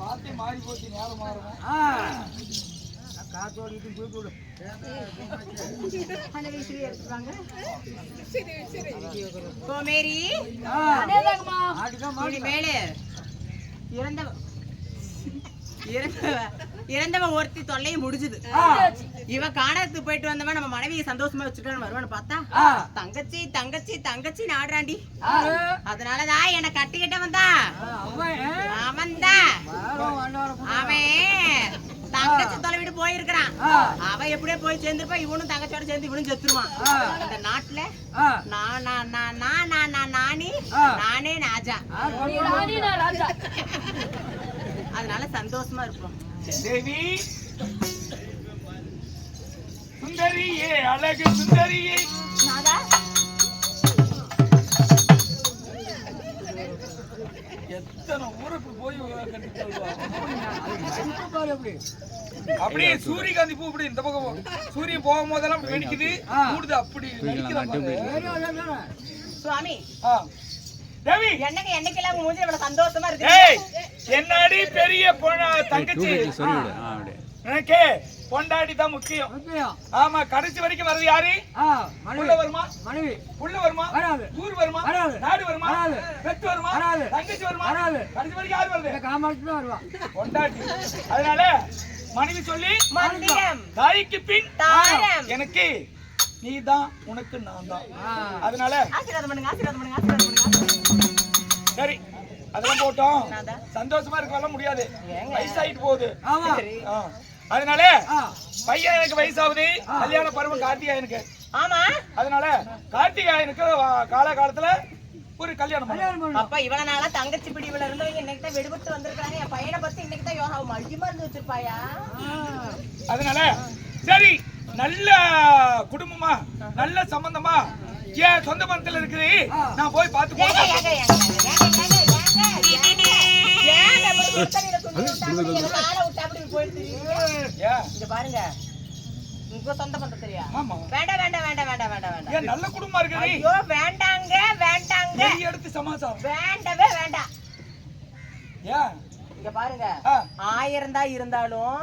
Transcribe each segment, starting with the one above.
வார்த்தை மாறி போச்சு, நேரம் மாறும். காத்தோடிட்டு போயிட்டு விடு. கோமேரி மேலே இறந்தவன் ஒருத்தி தொல்லையை முடிஞ்சுது. இவன் காணத்துக்கு போயிட்டு வந்தவன் நம்ம மனைவியை சந்தோஷமா வச்சுக்கலான்னு வருவான்னு பார்த்தா தங்கச்சி தங்கச்சி தங்கச்சி நாடுறாண்டி. அதனாலதான் என்னை கட்டிக்கிட்டவன் தான் அவன் தான். அவன் தங்கச்சி தொலைவிட்டு போயிருக்கிறான். அவன் எப்படியே போய் சேர்ந்துருப்பா. இவனும் தங்கச்சியோட சேர்ந்து இவனும் செத்துருவான். இந்த நாட்டுல நானே ராஜா. அதனால சந்தோஷமா இருப்போம். தேவி சுந்தரியே, அழகு சுந்தரியே. எத்தனை ஊருக்கு போய் அப்படியே சூரியகாந்தி பூ இப்படி இந்த பக்கம் சூரியன் போகும் போதெல்லாம் அப்படி வெடிக்குது, கூடுது. அப்படி சுவாமி தேவி என்னங்க என்னைக்கெல்லாம் மூஞ்சி இவ்வளவு சந்தோஷமா இருக்கு? என்னடி பெரிய தங்கச்சி, எனக்கு பொண்டாட்டி தான் முக்கியம். ஆமா, கடைசி வரைக்கும் வர்றது யாரு? உள்ள வருமா மனைவி? உள்ள வருமா? ஊர் வருமா? நாடு வருமா? பெத்து வருமா? தங்கச்சி வருமா? கடைசி வரைக்கும் யாரு வருது? பொண்டாட்டி. அதனால மனைவி சொல்லி தாய்க்கு பின் எனக்கு நீ தான், உனக்கு நான் தான். அதனால ஆசீர்வாதம் பண்ணுங்க, ஆசீர்வாதம் பண்ணுங்க, ஆசீர்வாதம் பண்ணுங்க. சரி, அதெல்லாம் போட்டோம். சந்தோஷமா இருக்கலாம் முடியாது, வயசாயிட்டு போகுது. அதனால பையன் எனக்கு வயசாகுது, கல்யாண பருவம் கார்த்திகாயனுக்கு. ஆமா, அதனால கார்த்திகாயனுக்கு காலகாலத்துல ஒரு கல்யாணம். அப்ப இவ்வளவு நாளா தங்கச்சி பிடிவுல இருந்தவங்க இன்னைக்கு தான் விடுபட்டு வந்திருக்காங்க. என் பையனை பத்தி இன்னைக்கு தான் யோகா மல்டிமா இருந்து வச்சிருப்பாயா. அதனால சரி, நல்ல குடும்பமா நல்ல சம்பந்தமா ஏன் சொந்த பந்தத்துல இருக்குது, நான் போய் பார்த்து பாருங்க. சொந்த பந்தம் தெரியா? வேண்டாம் வேண்டாம் வேண்டாம் வேண்டாம் வேண்டாம் வேண்டாம். நல்ல குடும்பமா இருக்கு. ஐயோ வேண்டாங்க வேண்டாங்க. எடுத்து சமாசாரம் வேண்டவே வேண்டாம். இங்க பாருங்க, 1000 தான் இருந்தாலும்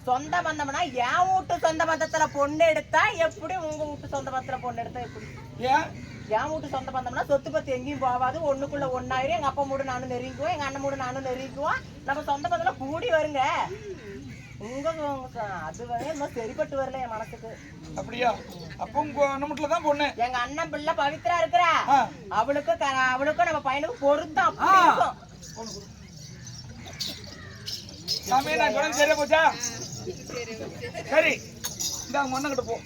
சொந்த பந்தம்னா என் வீட்டு சொந்த பந்தத்துல பொண்ணு எடுத்தா எப்படி, உங்க வீட்டு சொந்த பந்தத்துல பொண்ணு எடுத்தா எப்படி? என் வீட்டு சொந்த பந்தம்னா சொத்து பத்து எங்கேயும் போகாது, ஒண்ணுக்குள்ள ஒன்னாயிரம். எங்க அப்பா மூடு நானும் நெருங்குவோம், எங்க அண்ணன் மூடு நானும் நெருங்குவோம். நம்ம சொந்த பந்தத்துல கூடி வருங்க. உங்க அது இன்னும் சரிப்பட்டு வரல என் மனசுக்கு. அப்படியா? அப்ப உங்க அண்ணன் தான் பொண்ணு. எங்க அண்ணன் பிள்ளை பவித்ரா இருக்கிறா, அவளுக்கும் நம்ம பையனுக்கு பொருத்தம். சரியா போச்சா? சரி, இந்த அண்ணன் கிட்ட போ.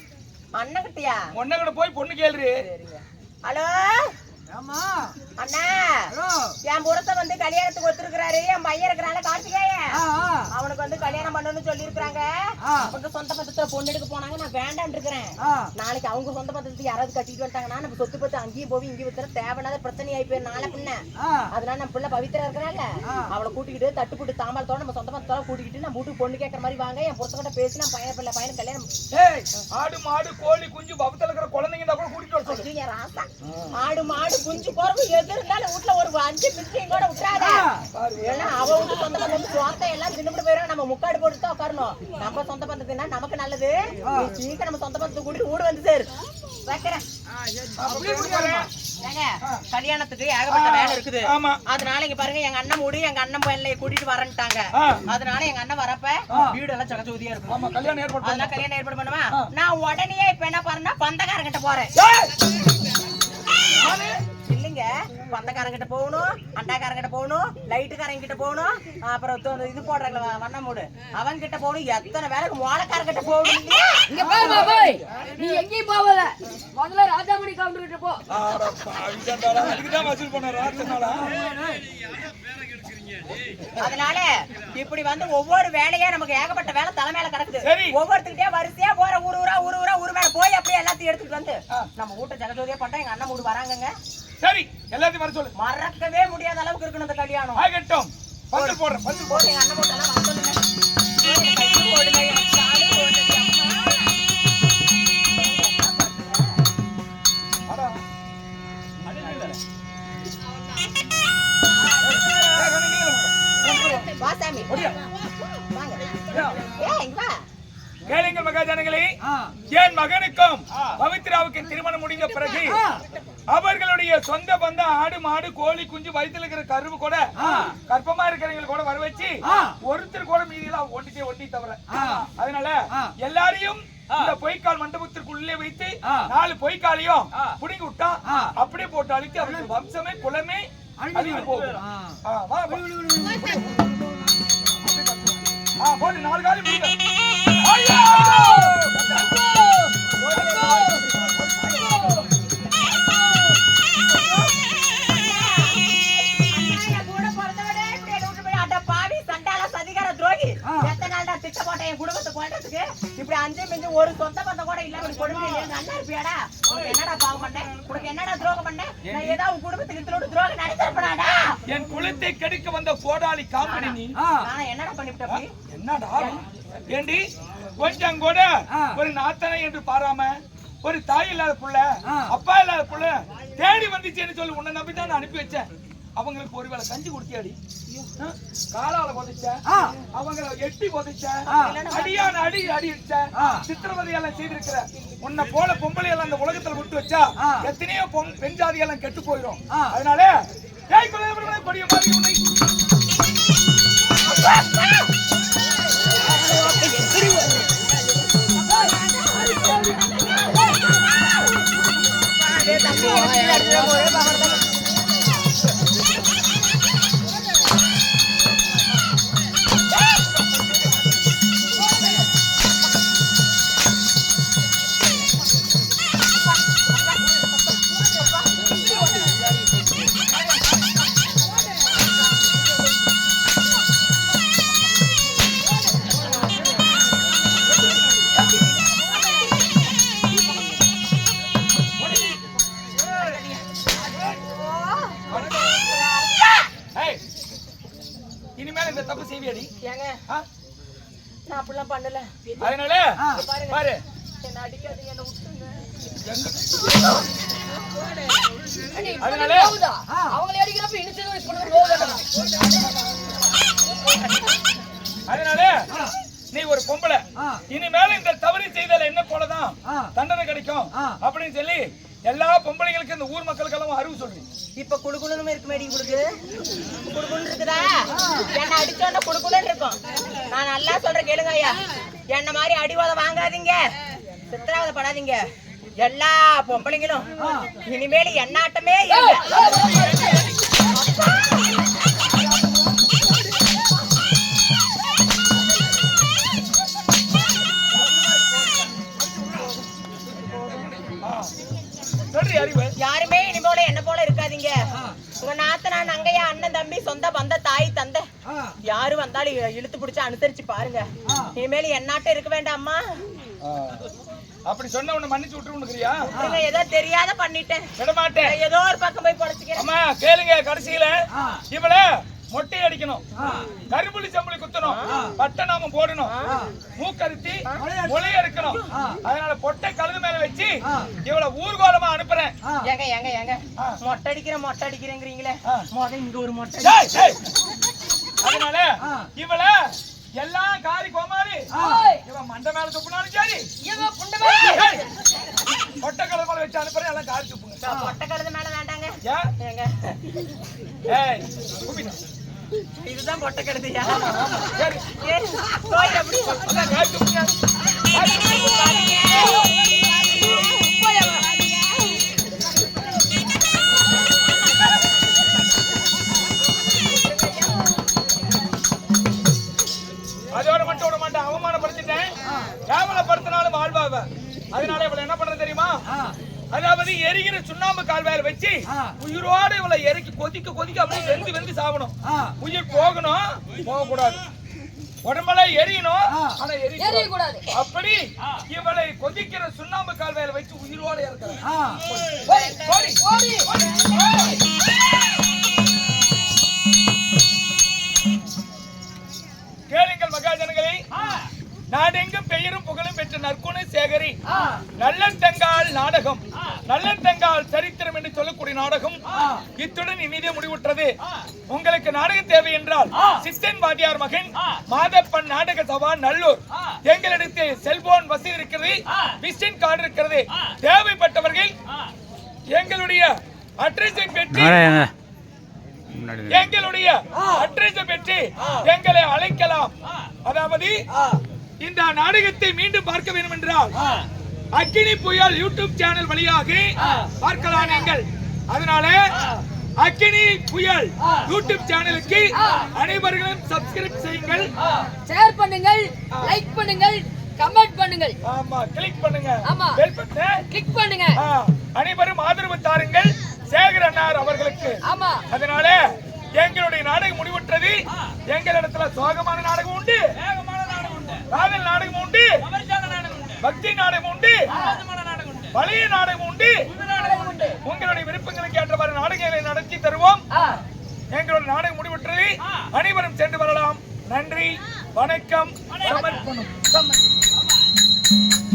அண்ணன் கிட்டயா? அண்ணன் கிட்ட போய் பொண்ணு கேளு. ஹலோ அண்ணா, என் புறத்தை வந்து கல்யாணத்துக்கு ஒத்துருக்காரு. என் பையன் இருக்கிறாங்க கார்த்திகாய, அவனுக்கு வந்து கல்யாணம் பண்ணணும்னு சொல்லி இருக்காங்க. அவங்க சொந்த பந்தத்துல பொண்ணு எடுக்க போனாங்க, நான் வேண்டான்னு இருக்கிறேன். நாளைக்கு அவங்க சொந்த பந்தத்துக்கு யாராவது கட்டிட்டு வந்துட்டாங்கன்னா நம்ம சொத்து பத்து அங்கேயும் போய் இங்கேயும் வித்துற தேவையில்லாத பிரச்சனை ஆகி போயிரு நாளை பின்ன. அதனால நம்ம பிள்ளை பவித்ரா இருக்கிறாங்க, அவளை கூட்டிக்கிட்டு தட்டுப்புட்டு தாமலத்தோட நம்ம சொந்த பந்தத்தோட கூட்டிக்கிட்டு நம்ம வீட்டுக்கு பொண்ணு கேட்கற மாதிரி வாங்க. என் புறத்தை பேசி நான் பையன் கல்யாணம். ஆடு மாடு கோழி குஞ்சு பக்கத்துல இருக்கிற குழந்தைங்க கூட கூட்டிட்டு வர சொல்லுங்க. ராசா, ஆடு மாடு குஞ்சு குறவு எது இருந்தாலும் வீட்டுல ஒரு 5 மிஸ்டிங் கூட விட்டுறாத. ஏன்னா அவ வீட்டு சொந்த பந்தத்து சுவார்த்தை எல்லாம் தின்னுட்டு போயிடும். நம்ம முக்காடு போட்டு தான் உட்காரணும். நம்ம சொந்த பந்தத்துனா நமக்கு நல்லது. சீக்கிரம் நம்ம சொந்த பந்தத்தை கூட்டிட்டு ஊடு வந்து சேரு. வைக்கிறேன். கல்யாணத்துக்கு ஏகப்பட்ட வேலை இருக்குது. அதனால இங்க பாருங்க, எங்க அண்ணன் மூடி எங்க அண்ணன் பிள்ளைய கூட்டிட்டு வரேன்ட்டாங்க. அதனால எங்க அண்ணன் வரப்ப வீடு எல்லாம் சகஜோதியா இருக்கும். அதனால கல்யாணம் ஏற்பாடு பண்ணுவா. நான் உடனே இப்ப என்ன பாருன்னா பந்தக்காரங்கிட்ட போறேன். இல்லைங்க, பந்தக்காரங்கிட்ட போகணும், அண்டாக்காரங்கிட்ட போகணும், லைட்டுக்காரங்கிட்ட போகணும், அப்புறம் இது போடுறாங்களா வண்ண மூடு அவங்க கிட்ட போகணும். எத்தனை வேலைக்கு மோளக்காரங்கிட்ட போகணும். நீ எங்கேயும் போவல, முதல்ல ராஜாமணி கவுண்டர் கிட்ட போ. அதனால இப்படி வந்து ஒவ்வொரு வேலையா நமக்கு ஏகப்பட்ட வேலை தலைமையில கிடக்குது. ஒவ்வொருத்துக்கிட்டே வரிசையா போற ஊரு மேல போய் அப்படியே எல்லாத்தையும் எடுத்துட்டு வந்து நம்ம வீட்டை ஜகஜோதியா பண்றோம். எங்க அண்ணன் மூடு வராங்க. சரி, எல்லாத்தையும் வர சொல்லு. மறக்கவே முடியாத அளவுக்கு இருக்கணும் இந்த கல்யாணம். ஆகட்டும், பந்தல் போடுறேன். பந்தல் போடு. எங்க அண்ணன் மூட்டெல்லாம் வர சொல்லுங்க. வா சாமி ஓடியா. வாங்க யா. இங்க வா கேளுங்கள் மகாஜனங்களே, என் மகனுக்கும் பவித்ராவுக்கு திருமணம் முடிந்த பிறகு அவர்களுடைய சொந்த பந்த ஆடு மாடு கோழி குஞ்சு வயித்துல இருக்கிற கருவு கூட கர்ப்பமா இருக்கிறவங்க கூட வர வச்சு ஒருத்தர் கூட மீதியெல்லாம் ஒண்டி தவிர அதனால எல்லாரையும் இந்த பொய்க்கால் மண்டபத்திற்குள்ளே வைத்து 4 பொய்க்காலையும் புடிங்கி விட்டா அப்படியே போட்டு அழித்து அவர்கள் வம்சமே குலமே அழிந்து போகும். போட்டு 4 காலி முடிங்க. இப்படி 5 மிஞ்சி ஒரு சொந்த பந்த கூட இல்ல நல்லா இருப்பியாடா என்னடா பாவம் பண்ணேன் உனக்கு என்னடா துரோகம் பண்ணேன் நான் ஏதாவது குடும்பத்துக்கு இத்தனோட துரோகம் நடத்திருப்பேனாடா என் குலத்தை கெடுக்க வந்த கோடாலி காமெடி நீ நான் என்னடா பண்ணிவிட்டேன் என்னடா ஏண்டி கொஞ்சம் கூட ஒரு நாத்தனை என்று பாராம ஒரு தாய் இல்லாத புள்ள அப்பா இல்லாத புள்ள தேடி வந்துச்சேன்னு சொல்லி உன்னை நம்பிதான் நான் அனுப்பி வச்சேன். அவங்களுக்கு ஒருவேளை கஞ்சி குடிச்சியாடி காலால கொதிச்ச அவங்களை எட்டி கொதிச்ச அடியான அடி அடிச்ச சித்திரவதையெல்லாம் செய்திருக்கிற உன்னை போல பொம்பளை எல்லாம் அந்த உலகத்துல விட்டு வச்சா எத்தனையோ பெண் ஜாதி எல்லாம் கெட்டு போயிடும். அதனால கொடிய மாதிரி உன்னை இனிமேல் இந்த தப்பு செய்வியடி ஏங்க நான் அப்படிலாம் பண்ணல. அதனால பாரு என்ன அடிக்காதீங்க என்ன விட்டுருங்க. அதனால அவங்களே அடிக்கிறப்ப இனிச்சது அதனால நீ ஒரு பொம்பளை இனிமேல இந்த தவறு செய்தால என்ன போலதான் தண்டனை கிடைக்கும் அப்படின்னு சொல்லி எல்லா பொம்பளைகளுக்கும் இந்த ஊர் மக்களுக்கு எல்லாம் அறிவு சொல்றீங்க. இப்ப குடுக்குன்னு இருக்கு மேடி உங்களுக்கு குடுக்குன்னு இருக்குதா என்ன அடிச்சோன்னா குடுக்குன்னு இருக்கும். நான் நல்லா சொல்றேன் கேளுங்க ஐயா என்ன மாதிரி அடிவாதம் வாங்காதீங்க சித்திராவதை படாதீங்க. எல்லா பொம்பளைங்களும் இனிமேல் எண்ணாட்டமே யாருமே இனிமேல என்ன போல இருக்காதீங்க. உங்க நாத்தனா நங்கையா அண்ணன் தம்பி சொந்த பந்த தாய் தந்தை யாரு வந்தாலும் இழுத்து பிடிச்சு அனுசரிச்சு பாருங்க. இனிமேல என்னாட்டம் இருக்க வேண்டாமா. அப்படி சொன்ன உன்னை மன்னிச்சு விட்டுருக்கிறியா? ஏதோ தெரியாத பண்ணிட்டேன் விட மாட்டேன். ஏதோ ஒரு பக்கம் போய் பொழைச்சிக்கிறேன். அம்மா கேளுங்க கடைசியில இவள மொட்டை அடிக்கணும் கரும்புலி செம்புலி குத்தணும் பட்டை நாம போடணும் மூக்கருத்தி முளைய இருக்கணும். அதனால பொட்டை கழுது மேல வச்சு இவள ஊர்கோலமா அனுப்புறேன். ஏங்க ஏங்க ஏங்க மொட்டை அடிக்கிறேங்கிறீங்களே இங்க ஒரு மொட்டை. அதனால இவள எல்லாம் காரி கோமாரி இவன் மண்டை மேல துப்புனாலும் சரி பொட்டை கழுது மேல வச்சு அனுப்புறேன். எல்லாம் காரி துப்புங்க. பொட்டை கழுது மேல வேண்டாங்க. இதுதான் பொட்டை கழுதுயா? அதோட மட்டும் விட மாட்டேன். அவமானப்படுத்திட்டேன் கேவலப்படுத்தினாலும் வாழ்வாவ. அதனால இவளை என்ன பண்றது தெரியுமா? அதாவது எரிகிற சுண்ணாம்பு கால்வாயில வச்சு உயிரோடு இவளை இறக்கி கொதிக்க கொதிக்க அப்படியே வெந்து வெந்து சாவணும். உயிர் போகணும் போக கூடாது. உடம்பெல்லாம் எரியணும் ஆனா எரிய கூடாது. அப்படி இவளை கொதிக்கிற சுண்ணாம்பு கால்வாயில வச்சு உயிரோடு இறக்குறேன். கேளுங்கள் மகாஜனங்களே, நாடெங்கும் பெயரும் புகழும் பெற்ற நற்குண சேகரி நல்லத்தங்கால் நாடகம் நல்லத்தங்கால் சரித்திரம் என்று சொல்லக்கூடிய நாடகம் இத்துடன் இனிதே முடிவுற்றது. உங்களுக்கு நாடகம் தேவை என்றால் சிஸ்டன் வாத்தியார் மகன் மாதப்பன் நாடக சபா நல்லூர் எங்களிடத்தில் செல்போன் வசதி இருக்கிறது, விசிட்டிங் கார்டு இருக்கிறது. தேவைப்பட்டவர்கள் எங்களுடைய அட்ரஸை பெற்று எங்களை அழைக்கலாம். அதாவது இந்த நாடகத்தை மீண்டும் பார்க்க வேண்டும் என்றால் அக்கினி புயல் யூடியூப் சேனல் வழியாக பார்க்கலாம் நீங்கள். அதனால அக்கினி புயல் யூடியூப் சேனலுக்கு அனைவர்களும் சப்ஸ்கிரைப் செய்யுங்கள், ஷேர் பண்ணுங்கள், லைக் பண்ணுங்கள், கமெண்ட் பண்ணுங்கள். ஆமா, கிளிக் பண்ணுங்க, ஆமா, பெல் பட்டனை கிளிக் பண்ணுங்க. அனைவரும் ஆதரவு தாருங்கள் சேகர் அண்ணார் அவர்களுக்கு. ஆமா, அதனால எங்களுடைய நாடகம் முடிவுற்றது. எங்களிடத்துல சோகமான நாடகம் உண்டு, காதல் நாடகம் உண்டு, பக்தி நாடகம் உண்டு, பழைய நாடகம் உண்டு. உங்களுடைய விருப்பங்களுக்கு ஏற்றவாறு நாடகங்களை நடத்தி தருவோம். எங்களுடைய நாடகம் முடிவுற்றது. அனைவரும் சென்று வரலாம். நன்றி, வணக்கம், சமர்ப்பணம்.